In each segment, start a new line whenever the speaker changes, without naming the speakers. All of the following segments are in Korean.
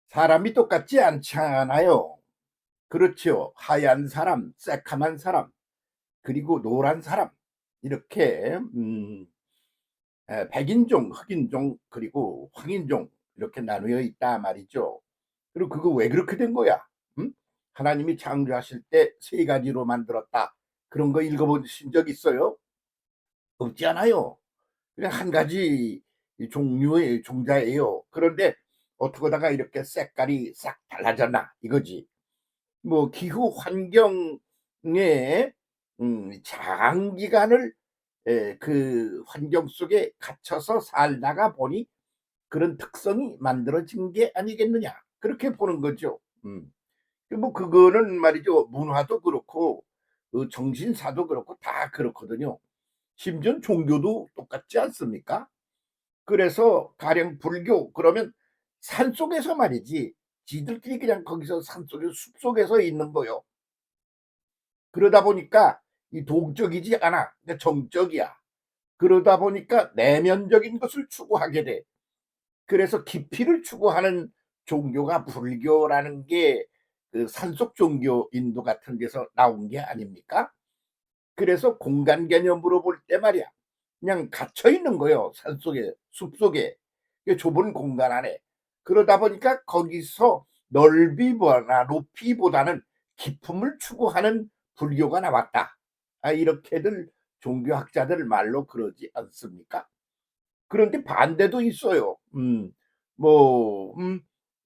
사람이 똑같지 않잖아요. 그렇죠. 하얀 사람, 새카만 사람, 그리고 노란 사람, 이렇게 백인종, 흑인종, 그리고 황인종, 이렇게 나누어 있다 말이죠. 그리고 그거 왜 그렇게 된 거야? 음? 하나님이 창조하실 때 세 가지로 만들었다. 그런 거 읽어보신 적 있어요? 없지 않아요. 그냥 한 가지 종류의 종자예요. 그런데 어떻게 하다가 이렇게 색깔이 싹 달라졌나 이거지. 뭐 기후 환경에 장기간을 그 환경 속에 갇혀서 살다가 보니 그런 특성이 만들어진 게 아니겠느냐, 그렇게 보는 거죠. 뭐 그거는 말이죠, 문화도 그렇고 정신사도 그렇고 다 그렇거든요. 심지어 종교도 똑같지 않습니까? 그래서 가령 불교 그러면 산속에서 말이지, 지들끼리 그냥 거기서 산속에 숲속에서 있는 거요. 그러다 보니까 이 동적이지 않아. 그러니까 정적이야. 그러다 보니까 내면적인 것을 추구하게 돼. 그래서 깊이를 추구하는 종교가 불교라는 게 그 산속 종교 인도 같은 데서 나온 게 아닙니까? 그래서 공간 개념으로 볼 때 말이야, 그냥 갇혀 있는 거예요. 산속에, 숲속에, 좁은 공간 안에. 그러다 보니까 거기서 넓이보다 높이보다는 깊음을 추구하는 불교가 나왔다. 이렇게들 종교학자들 말로 그러지 않습니까? 그런데 반대도 있어요. 뭐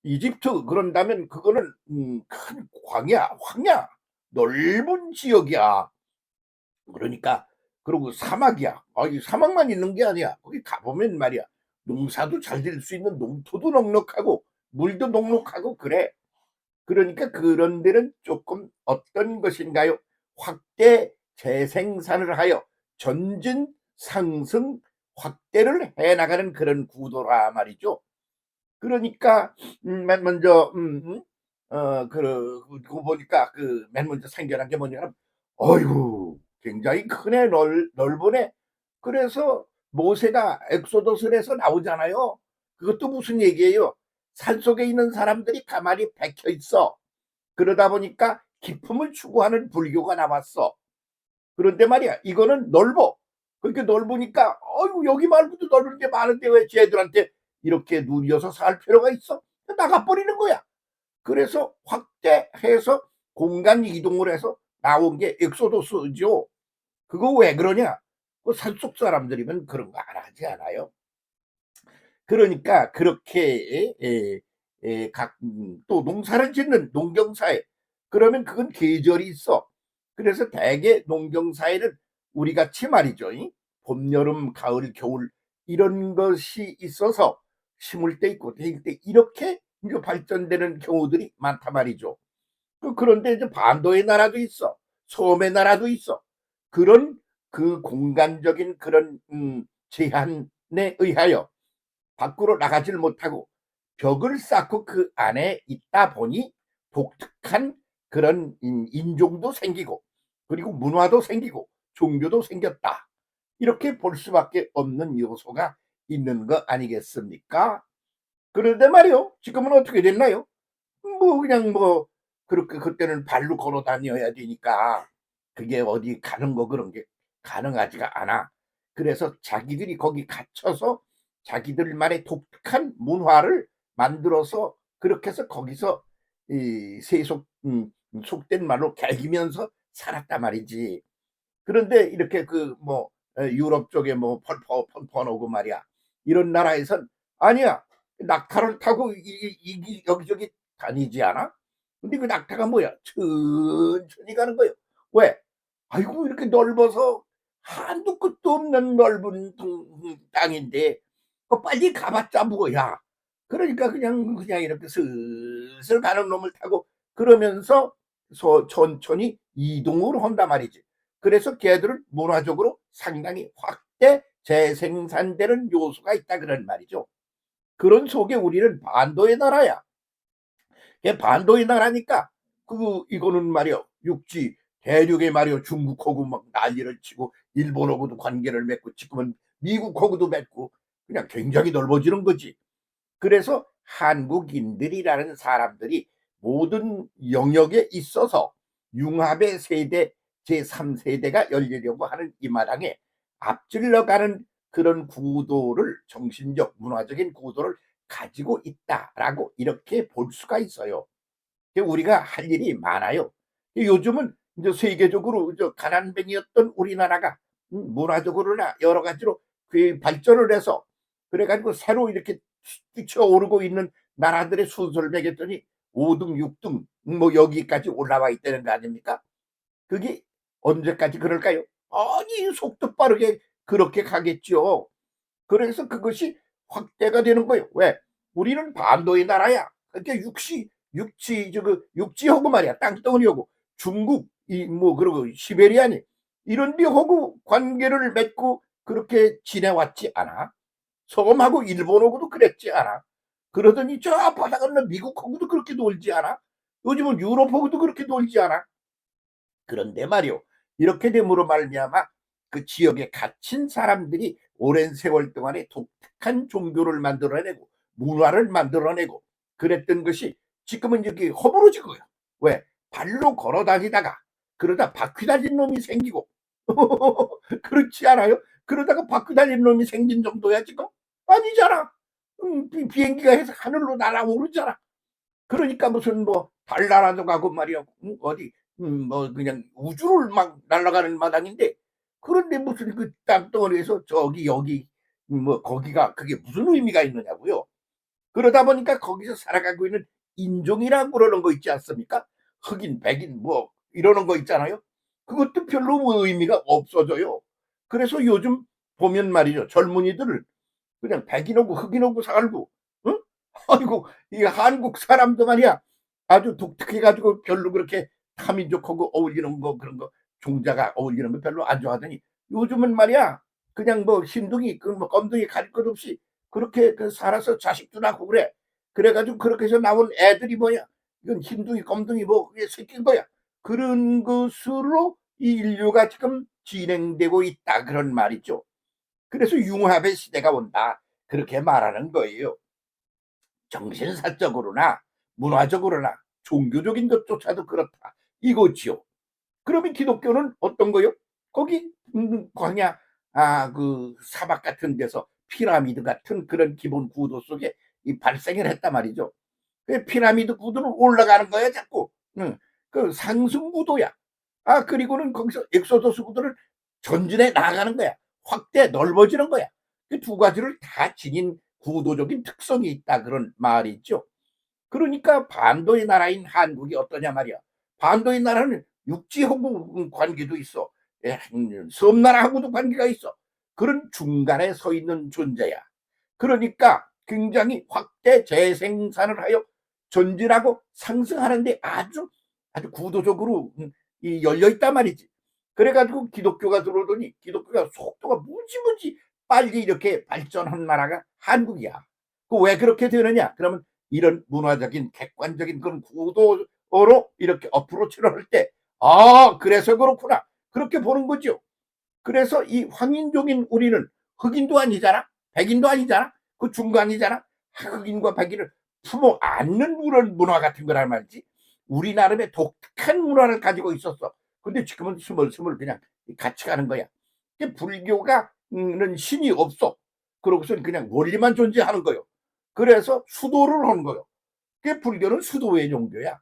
이집트 그런다면 그거는 큰 황야, 넓은 지역이야. 그러니까, 그리고 사막이야. 이 사막만 있는 게 아니야. 거기 가보면 말이야, 농사도 잘 될 수 있는 농토도 넉넉하고 물도 넉넉하고 그래. 그러니까 그런 데는 조금 어떤 것인가요? 확대 재생산을 하여 전진 상승 확대를 해 나가는 그런 구도라 말이죠. 그러니까 맨 먼저 그거 보니까 그 맨 먼저 생겨난 게 뭐냐면, 어이구 굉장히 크네, 넓으네. 그래서 모세가 엑소더스를 해서 나오잖아요. 그것도 무슨 얘기예요? 산속에 있는 사람들이 가만히 박혀 있어. 그러다 보니까 기품을 추구하는 불교가 나왔어. 그런데 말이야, 이거는 넓어. 그렇게 넓으니까 어이구 여기 말고도 넓은 게 많은데 왜 쟤들한테 이렇게 누려서 살 필요가 있어? 나가버리는 거야. 그래서 확대해서 공간 이동을 해서 나온 게 엑소더스죠. 그거 왜 그러냐? 그 산속 사람들이면 그런 거 안 하지 않아요? 그러니까 그렇게 또 농사를 짓는 농경사회, 그러면 그건 계절이 있어. 그래서 대개 농경사회는 우리 같이 말이죠, 봄, 여름, 가을, 겨울 이런 것이 있어서 심을 때 있고 데일 때 이렇게 이제 발전되는 경우들이 많단 말이죠. 그런데 이제 반도의 나라도 있어. 섬의 나라도 있어. 그런 그 공간적인 그런 제한에 의하여 밖으로 나가질 못하고 벽을 쌓고 그 안에 있다 보니 독특한 그런 인종도 생기고, 그리고 문화도 생기고 종교도 생겼다. 이렇게 볼 수밖에 없는 요소가 있는 거 아니겠습니까? 그런데 말이요, 지금은 어떻게 됐나요? 뭐 그냥 뭐 그렇게 그때는 발로 걸어 다녀야 되니까 그게 어디 가는 거 그런 게 가능하지가 않아. 그래서 자기들이 거기 갇혀서 자기들만의 독특한 문화를 만들어서 그렇게 해서 거기서 이 세속 속된 말로 개기면서 살았단 말이지. 그런데 이렇게 그 뭐 유럽 쪽에 뭐 펀펀오고 말이야, 이런 나라에선 아니야. 낙타를 타고 여기저기 다니지 않아? 근데 그 낙타가 뭐야? 천천히 가는 거예요. 왜? 아이고 이렇게 넓어서 한도 끝도 없는 넓은 땅인데 빨리 가봤자 뭐야. 그러니까 그냥 이렇게 슬슬 가는 놈을 타고 그러면서 천천히 이동을 한단 말이지. 그래서 걔들은 문화적으로 상당히 확대 재생산되는 요소가 있다 그런 말이죠. 그런 속에 우리는 반도의 나라야. 반도의 나라니까 이거는 말이요, 육지 대륙에 말이요, 중국하고 막 난리를 치고 일본하고도 관계를 맺고 지금은 미국하고도 맺고 그냥 굉장히 넓어지는 거지. 그래서 한국인들이라는 사람들이 모든 영역에 있어서 융합의 세대 제3세대가 열리려고 하는 이 마당에 앞질러 가는 그런 구도를, 정신적 문화적인 구도를 가지고 있다라고 이렇게 볼 수가 있어요. 우리가 할 일이 많아요. 요즘은 이제 세계적으로 가난뱅이였던 우리나라가 문화적으로나 여러 가지로 그 발전을 해서 그래가지고 새로 이렇게 뛰쳐오르고 있는 나라들의 순서를 매겼더니 5등, 6등 뭐 여기까지 올라와 있다는 거 아닙니까? 그게 언제까지 그럴까요? 아니, 속도 빠르게 그렇게 가겠죠. 그래서 그것이 확대가 되는 거예요. 왜? 우리는 반도의 나라야. 그러니까 육지하고 말이야. 땅덩어리하고 중국 이 뭐 그리고 시베리아니 이런 데하고 관계를 맺고 그렇게 지내왔지 않아? 섬하고 일본하고도 그랬지 않아? 그러더니 저 바다 건너 미국하고도 그렇게 놀지 않아? 요즘은 유럽하고도 그렇게 놀지 않아? 그런데 말이요, 이렇게 됨으로 말미암아 그 지역에 갇힌 사람들이 오랜 세월 동안에 독특한 종교를 만들어내고 문화를 만들어내고 그랬던 것이 지금은 이렇게 허물어진 거야. 왜? 발로 걸어 다니다가 그러다 바퀴 달린 놈이 생기고 그렇지 않아요? 그러다가 바퀴 달린 놈이 생긴 정도야 지금? 아니잖아. 비행기가 해서 하늘로 날아오르잖아. 그러니까 무슨 뭐 달나라도 가고 말이야. 어디 뭐 그냥 우주를 막 날아가는 마당인데, 그런데 무슨 그 땅덩어리에서 저기 여기 뭐 거기가 그게 무슨 의미가 있느냐고요. 그러다 보니까 거기서 살아가고 있는 인종이라고 그러는 거 있지 않습니까? 흑인, 백인 뭐 이러는 거 있잖아요. 그것도 별로 뭐 의미가 없어져요. 그래서 요즘 보면 말이죠. 젊은이들을 그냥 백인하고 흑인하고 살고, 응? 아이고, 이 한국 사람도 말이야 아주 독특해가지고 별로 그렇게 타민족하고 어울리는 거 그런 거 종자가 어울리는 거 별로 안 좋아하더니 요즘은 말이야 그냥 뭐 흰둥이 그 뭐 검둥이 가릴 것 없이 그렇게 그 살아서 자식도 낳고 그래. 그래가지고 그렇게 해서 나온 애들이 뭐야, 이건 흰둥이 검둥이 뭐 그게 새끼인 거야. 그런 것으로 이 인류가 지금 진행되고 있다 그런 말이죠. 그래서 융합의 시대가 온다 그렇게 말하는 거예요. 정신사적으로나 문화적으로나 종교적인 것조차도 그렇다 이거지요. 그러면 기독교는 어떤 거요? 거기 광야 그 사막 같은 데서 피라미드 같은 그런 기본 구도 속에 이 발생을 했단 말이죠. 그 피라미드 구도는 올라가는 거야 자꾸. 그 상승 구도야. 그리고는 거기서 엑소더스 구도를 전진해 나가는 거야. 확대 넓어지는 거야. 그 두 가지를 다 지닌 구도적인 특성이 있다 그런 말이 있죠. 그러니까 반도의 나라인 한국이 어떠냐 말이야. 반도의 나라는 육지하고 관계도 있어. 예, 섬나라하고도 관계가 있어. 그런 중간에 서 있는 존재야. 그러니까 굉장히 확대 재생산을 하여 전진하고 상승하는데 아주 구도적으로 이 열려 있단 말이지. 그래가지고 기독교가 들어오더니 기독교가 속도가 무지무지 빨리 이렇게 발전한 나라가 한국이야. 그 왜 그렇게 되느냐? 그러면 이런 문화적인 객관적인 그런 구도로 이렇게 어프로치를 할 때, 그래서 그렇구나 그렇게 보는 거죠. 그래서 이 황인종인 우리는 흑인도 아니잖아, 백인도 아니잖아, 그 중간이잖아. 흑인과 백인을 품어 안는 그런 문화 같은 거란 말이지. 우리 나름의 독특한 문화를 가지고 있었어. 근데 지금은 스멀스멀 그냥 같이 가는 거야. 불교가 는 신이 없어. 그러고서 그냥 원리만 존재하는 거요. 그래서 수도를 하는 거요. 그 불교는 수도의 종교야.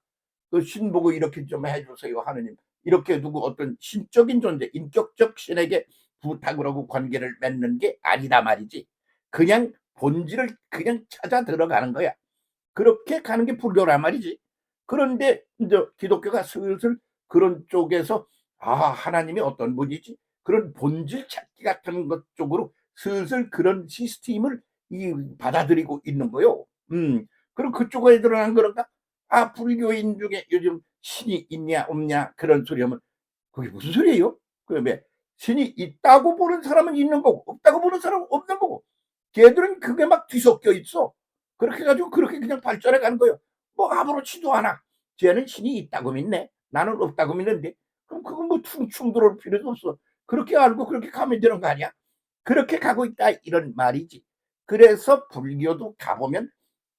그 신 보고 이렇게 좀 해주세요 하느님, 이렇게 두고 어떤 신적인 존재, 인격적 신에게 부탁을 하고 관계를 맺는 게 아니다 말이지. 그냥 본질을 그냥 찾아 들어가는 거야. 그렇게 가는 게 불교란 말이지. 그런데 이제 기독교가 슬슬 그런 쪽에서 하나님이 어떤 분이지, 그런 본질 찾기 같은 것 쪽으로 슬슬 그런 시스템을 받아들이고 있는 거요. 그럼 그쪽에 들어간 그런가? 불교인 중에 요즘 신이 있냐 없냐 그런 소리 하면 그게 무슨 소리예요? 그왜 신이 있다고 보는 사람은 있는 거고 없다고 보는 사람은 없는 거고, 걔들은 그게 막 뒤섞여 있어. 그렇게 해가지고 그렇게 그냥 발전해 가는 거예요. 뭐 아무렇지도 않아. 쟤는 신이 있다고 믿네, 나는 없다고 믿는데, 그럼 그건 뭐 충돌할 필요도 없어. 그렇게 알고 그렇게 가면 되는 거 아니야? 그렇게 가고 있다 이런 말이지. 그래서 불교도 가보면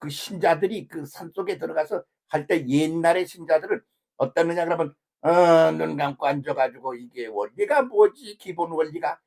그 신자들이 그 산속에 들어가서 할 때 옛날의 신자들은 어떠느냐 그러면 눈 감고 앉아 가지고 '이게 원리가 뭐지? 기본 원리가.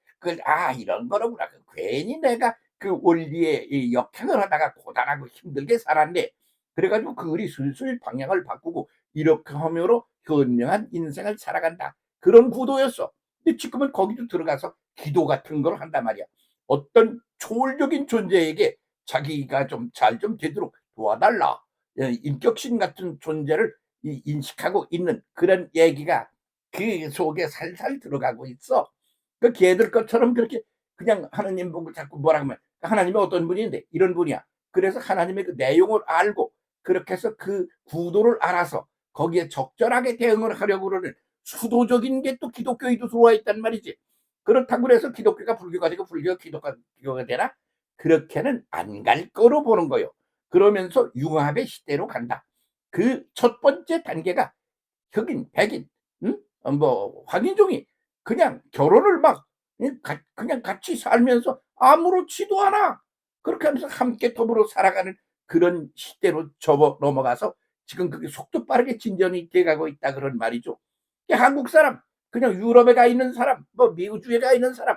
이런 거로구나. 괜히 내가 그 원리에 이 역행을 하다가 고단하고 힘들게 살았네.' 그래 가지고 그들이 슬슬 방향을 바꾸고 이렇게 함으로 현명한 인생을 살아간다. 그런 구도였어. 근데 지금은 거기도 들어가서 기도 같은 걸 한단 말이야. 어떤 초월적인 존재에게 자기가 좀 잘 좀 되도록 도와달라. 인격신 같은 존재를 인식하고 있는 그런 얘기가 그 속에 살살 들어가고 있어. 그 걔들 것처럼 그렇게 그냥 하나님 보고 자꾸 뭐라 하면 하나님이 어떤 분인데 이런 분이야. 그래서 하나님의 그 내용을 알고 그렇게 해서 그 구도를 알아서 거기에 적절하게 대응을 하려고 그러는 수도적인 게 또 기독교에도 들어와 있단 말이지. 그렇다고 해서 기독교가 불교가 되고 불교가 기독교가 되나? 그렇게는 안 갈 거로 보는 거요. 그러면서 융합의 시대로 간다. 그 첫 번째 단계가 흑인, 백인, 응? 뭐 황인종이 그냥 결혼을 막 그냥 같이 살면서 아무렇지도 않아. 그렇게 하면서 함께 더불어 살아가는 그런 시대로 접어 넘어가서 지금 그게 속도 빠르게 진전이 돼 가고 있다 그런 말이죠. 한국 사람, 그냥 유럽에 가 있는 사람, 뭐 미주에 가 있는 사람,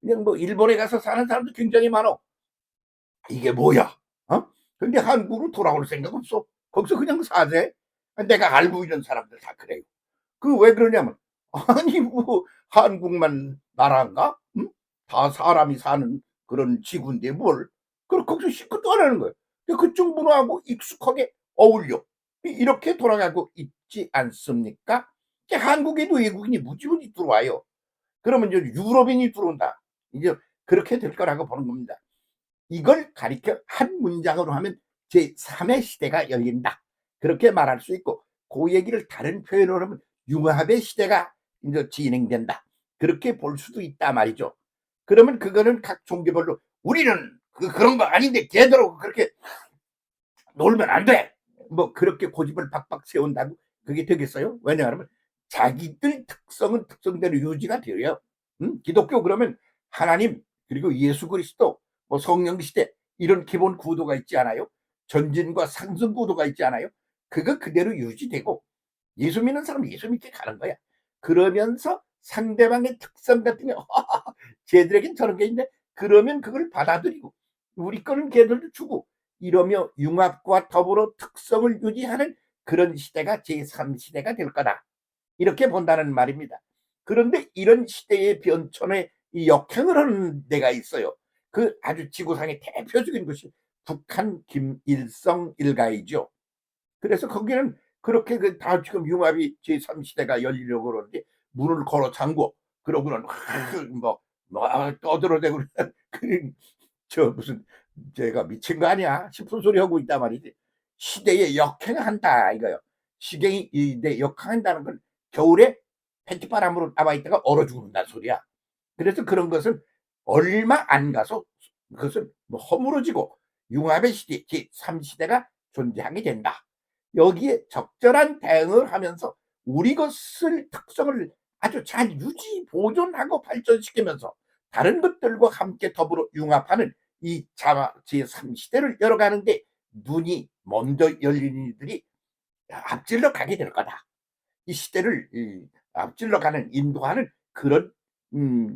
그냥 뭐 일본에 가서 사는 사람도 굉장히 많어. 이게 뭐야? 어? 근데 한국으로 돌아올 생각 없어. 거기서 그냥 사세. 내가 알고 있는 사람들 다 그래요. 그 왜 그러냐면 아니 뭐 한국만 나라인가? 응? 다 사람이 사는 그런 지구인데 뭘? 거기서 시집도 안 하는 거예요. 그쪽 문화하고 익숙하게 어울려. 이렇게 돌아가고 있지 않습니까? 한국에도 외국인이 무지무지 들어와요. 그러면 이제 유럽인이 들어온다. 이제 그렇게 될 거라고 보는 겁니다. 이걸 가리켜 한 문장으로 하면 제3의 시대가 열린다. 그렇게 말할 수 있고 그 얘기를 다른 표현으로 하면 융합의 시대가 이제 진행된다. 그렇게 볼 수도 있다 말이죠. 그러면 그거는 각 종교별로 우리는 그런 거 아닌데 걔들하고 그렇게 놀면 안 돼. 뭐 그렇게 고집을 박박 세운다고 그게 되겠어요? 왜냐하면 자기들 특성은 특성대로 유지가 돼요. 기독교 그러면 하나님 그리고 예수 그리스도 뭐 성령 시대 이런 기본 구도가 있지 않아요? 전진과 상승 구도가 있지 않아요? 그거 그대로 유지되고 예수 믿는 사람은 예수 믿게 가는 거야. 그러면서 상대방의 특성 같은 게 쟤들에겐 저런 게 있는데 그러면 그걸 받아들이고 우리 거는 걔들도 주고 이러며 융합과 더불어 특성을 유지하는 그런 시대가 제3시대가 될 거다. 이렇게 본다는 말입니다. 그런데 이런 시대의 변천에 이 역행을 하는 데가 있어요. 그 아주 지구상의 대표적인 것이 북한 김일성 일가이죠. 그래서 거기는 그렇게 다 지금 융합이 제3시대가 열리려고 그러는데 문을 걸어 잠고 그러고는 떠들어대고 저 무슨 제가 미친 거 아니야 싶은 소리 하고 있단 말이지. 시대에 역행한다 이거요. 시경이 내 역행한다는 건 겨울에 팬티바람으로 나와 있다가 얼어 죽는다는 소리야. 그래서 그런 것은 얼마 안 가서 그것은 뭐 허물어지고 융합의 시대 제3시대가 존재하게 된다. 여기에 적절한 대응을 하면서 우리 것을 특성을 아주 잘 유지 보존하고 발전시키면서 다른 것들과 함께 더불어 융합하는 이 제3시대를 열어가는데 눈이 먼저 열린 이들이 앞질러 가게 될 거다. 이 시대를 앞질러 가는 인도하는 그런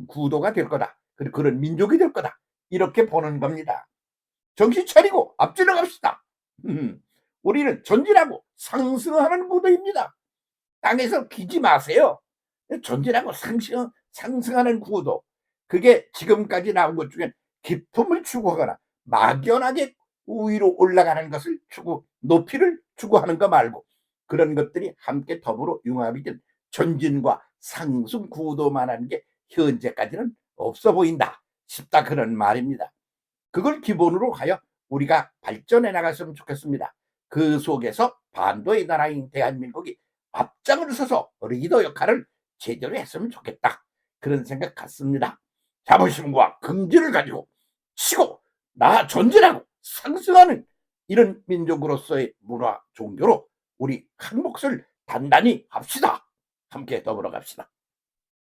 구도가 될 거다. 그리고 그런 민족이 될 거다. 이렇게 보는 겁니다. 정신 차리고 앞질러 갑시다. 우리는 전진하고 상승하는 구도입니다. 땅에서 기지 마세요. 전진하고 상승하는 구도. 그게 지금까지 나온 것 중에 기쁨을 추구하거나 막연하게 위로 올라가는 것을 높이를 추구하는 거 말고 그런 것들이 함께 더불어 융합이 된 전진과 상승 구도만 하는 게 현재까지는 없어 보인다 싶다 그런 말입니다. 그걸 기본으로 하여 우리가 발전해 나갔으면 좋겠습니다. 그 속에서 반도의 나라인 대한민국이 앞장을 서서 리더 역할을 제대로 했으면 좋겠다. 그런 생각 같습니다. 자부심과 긍지를 가지고 치고 전진하고 상승하는 이런 민족으로서의 문화 종교로 우리 한 몫을 단단히 합시다. 함께 더불어 갑시다.